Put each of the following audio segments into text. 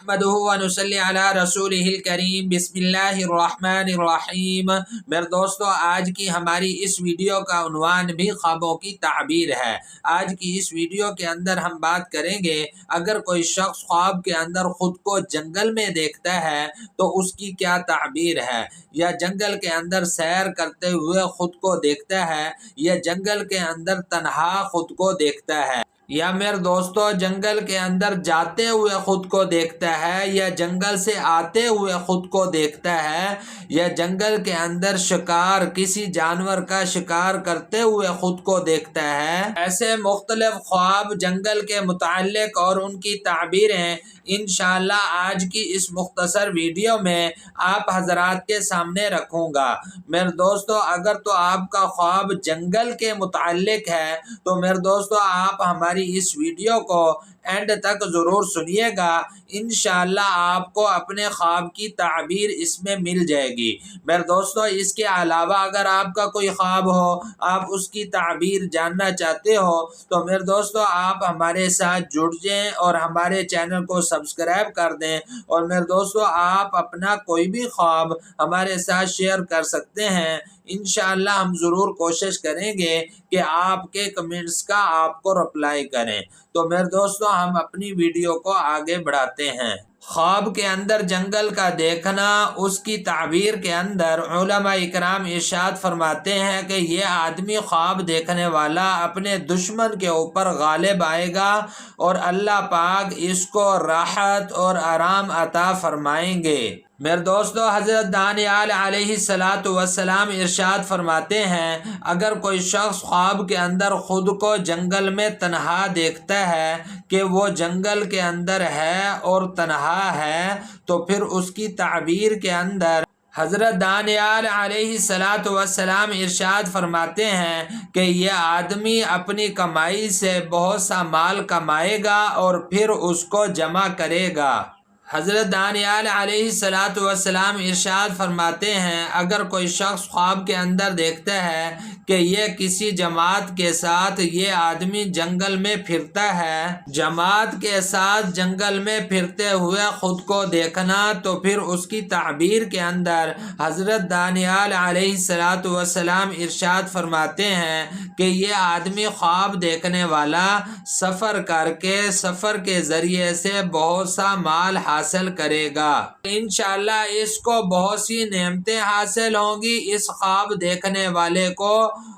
نحمدہ و نصلی علی رسولہ الکریم بسم اللہ الرحمن الرحیم۔ میرے دوستو، آج کی ہماری اس ویڈیو کا عنوان بھی خوابوں کی تعبیر ہے۔ آج کی اس ویڈیو کے اندر ہم بات کریں گے، اگر کوئی شخص خواب کے اندر خود کو جنگل میں دیکھتا ہے تو اس کی کیا تعبیر ہے، یا جنگل کے اندر سیر کرتے ہوئے خود کو دیکھتا ہے، یا جنگل کے اندر تنہا خود کو دیکھتا ہے، یا میرے دوستو جنگل کے اندر جاتے ہوئے خود کو دیکھتا ہے، یا جنگل سے آتے ہوئے خود کو دیکھتا ہے، یا جنگل کے اندر شکار کسی جانور کا شکار کرتے ہوئے خود کو دیکھتا ہے۔ ایسے مختلف خواب جنگل کے متعلق اور ان کی تعبیریں انشاءاللہ آج کی اس مختصر ویڈیو میں آپ حضرات کے سامنے رکھوں گا۔ میرے دوستو، اگر تو آپ کا خواب جنگل کے متعلق ہے تو میرے دوستو آپ ہماری اس ویڈیو کو اینڈ تک ضرور سنیے گا، انشاءاللہ آپ کو اپنے خواب کی تعبیر اس میں مل جائے گی۔ میرے دوستو، اس کے علاوہ اگر آپ کا کوئی خواب ہو، آپ اس کی تعبیر جاننا چاہتے ہو تو میرے دوستو آپ ہمارے ساتھ جڑ جائیں اور ہمارے چینل کو سبسکرائب کر دیں، اور میرے دوستو آپ اپنا کوئی بھی خواب ہمارے ساتھ شیئر کر سکتے ہیں۔ انشاءاللہ ہم ضرور کوشش کریں گے کہ آپ کے کمنٹس کا آپ کو رپلائی کریں۔ تو میرے دوستو ہم اپنی ویڈیو کو آگے بڑھاتے ہیں۔ خواب کے اندر جنگل کا دیکھنا، اس کی تعبیر کے اندر علماء اکرام ارشاد فرماتے ہیں کہ یہ آدمی خواب دیکھنے والا اپنے دشمن کے اوپر غالب آئے گا اور اللہ پاک اس کو راحت اور آرام عطا فرمائیں گے۔ میرے دوستو، حضرت دانیال علیہ السلام ارشاد فرماتے ہیں، اگر کوئی شخص خواب کے اندر خود کو جنگل میں تنہا دیکھتا ہے کہ وہ جنگل کے اندر ہے اور تنہا ہے، تو پھر اس کی تعبیر کے اندر حضرت دانیال علیہ السلام ارشاد فرماتے ہیں کہ یہ آدمی اپنی کمائی سے بہت سا مال کمائے گا اور پھر اس کو جمع کرے گا۔ حضرت دانیال علیہ السلام ارشاد فرماتے ہیں، اگر کوئی شخص خواب کے اندر دیکھتا ہے کہ یہ کسی جماعت کے ساتھ یہ آدمی جنگل میں پھرتا ہے، جماعت کے ساتھ جنگل میں پھرتے ہوئے خود کو دیکھنا، تو پھر اس کی تعبیر کے اندر حضرت دانیال علیہ السلام ارشاد فرماتے ہیں کہ یہ آدمی خواب دیکھنے والا سفر کر کے سفر کے ذریعے سے بہت سا مال حاصل کرے گا۔ انشاءاللہ اس کو بہت سی نعمتیں حاصل ہوں گی اس خواب دیکھنے والے کو،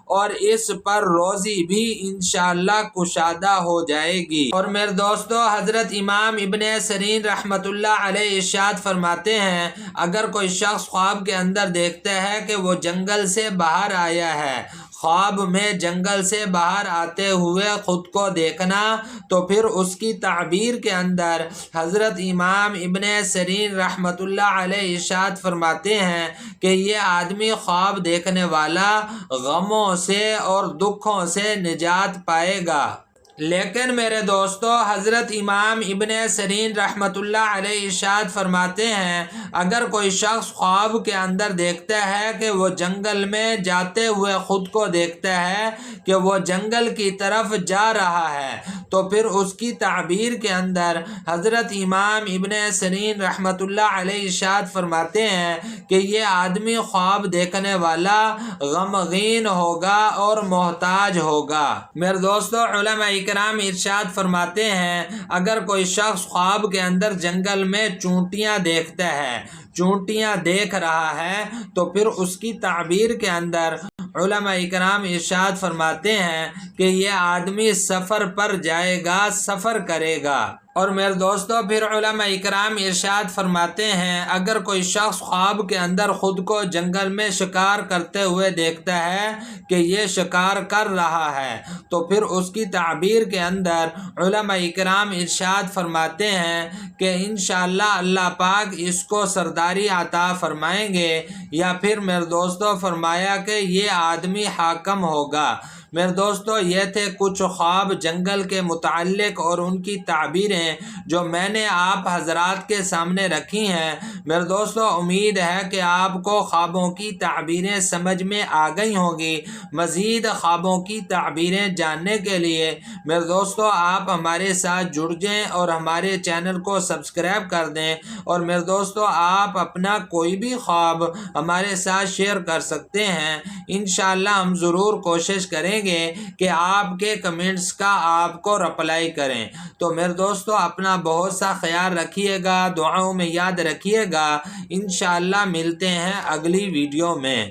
اور اس پر روزی بھی انشاءاللہ کشادہ ہو جائے گی۔ اور میرے دوستو، حضرت امام ابن سیرین رحمۃ اللہ علیہ ارشاد فرماتے ہیں، اگر کوئی شخص خواب کے اندر دیکھتا ہے کہ وہ جنگل سے باہر آیا ہے، خواب میں جنگل سے باہر آتے ہوئے خود کو دیکھنا، تو پھر اس کی تعبیر کے اندر حضرت امام ابن سیرین رحمۃ اللہ علیہ ارشاد فرماتے ہیں کہ یہ آدمی خواب دیکھنے والا غموں سے اور دکھوں سے نجات پائے گا۔ لیکن میرے دوستو، حضرت امام ابن سیرین رحمۃ اللہ علیہ ارشاد فرماتے ہیں، اگر کوئی شخص خواب کے اندر دیکھتا ہے کہ وہ جنگل میں جاتے ہوئے خود کو دیکھتا ہے کہ وہ جنگل کی طرف جا رہا ہے، تو پھر اس کی تعبیر کے اندر حضرت امام ابن سیرین رحمۃ اللہ علیہ ارشاد فرماتے ہیں کہ یہ آدمی خواب دیکھنے والا غمگین ہوگا اور محتاج ہوگا۔ میرے دوستو، علماء کرام ارشاد فرماتے ہیں، اگر کوئی شخص خواب کے اندر جنگل میں چونٹیاں دیکھتا ہے، چونٹیاں دیکھ رہا ہے، تو پھر اس کی تعبیر کے اندر علماء اکرام ارشاد فرماتے ہیں کہ یہ آدمی سفر پر جائے گا، سفر کرے گا۔ اور میرے دوستو، پھر علماء اکرام ارشاد فرماتے ہیں، اگر کوئی شخص خواب کے اندر خود کو جنگل میں شکار کرتے ہوئے دیکھتا ہے کہ یہ شکار کر رہا ہے، تو پھر اس کی تعبیر کے اندر علماء اکرام ارشاد فرماتے ہیں کہ انشاءاللہ اللہ پاک اس کو سرداری عطا فرمائیں گے، یا پھر میرے دوستو فرمایا کہ یہ آدمی حاکم ہوگا۔ میرے دوستو یہ تھے کچھ خواب جنگل کے متعلق اور ان کی تعبیریں جو میں نے آپ حضرات کے سامنے رکھی ہیں۔ میرے دوستو امید ہے کہ آپ کو خوابوں کی تعبیریں سمجھ میں آ گئی ہوں گی۔ مزید خوابوں کی تعبیریں جاننے کے لیے میرے دوستو آپ ہمارے ساتھ جڑ جائیں اور ہمارے چینل کو سبسکرائب کر دیں، اور میرے دوستو آپ اپنا کوئی بھی خواب ہمارے ساتھ شیئر کر سکتے ہیں۔ انشاءاللہ ہم ضرور کوشش کریں گے کہ آپ کے کمنٹس کا آپ کو رپلائی کریں۔ تو میرے دوستو اپنا بہت سا خیال رکھیے گا، دعاؤں میں یاد رکھیے گا۔ انشاءاللہ ملتے ہیں اگلی ویڈیو میں۔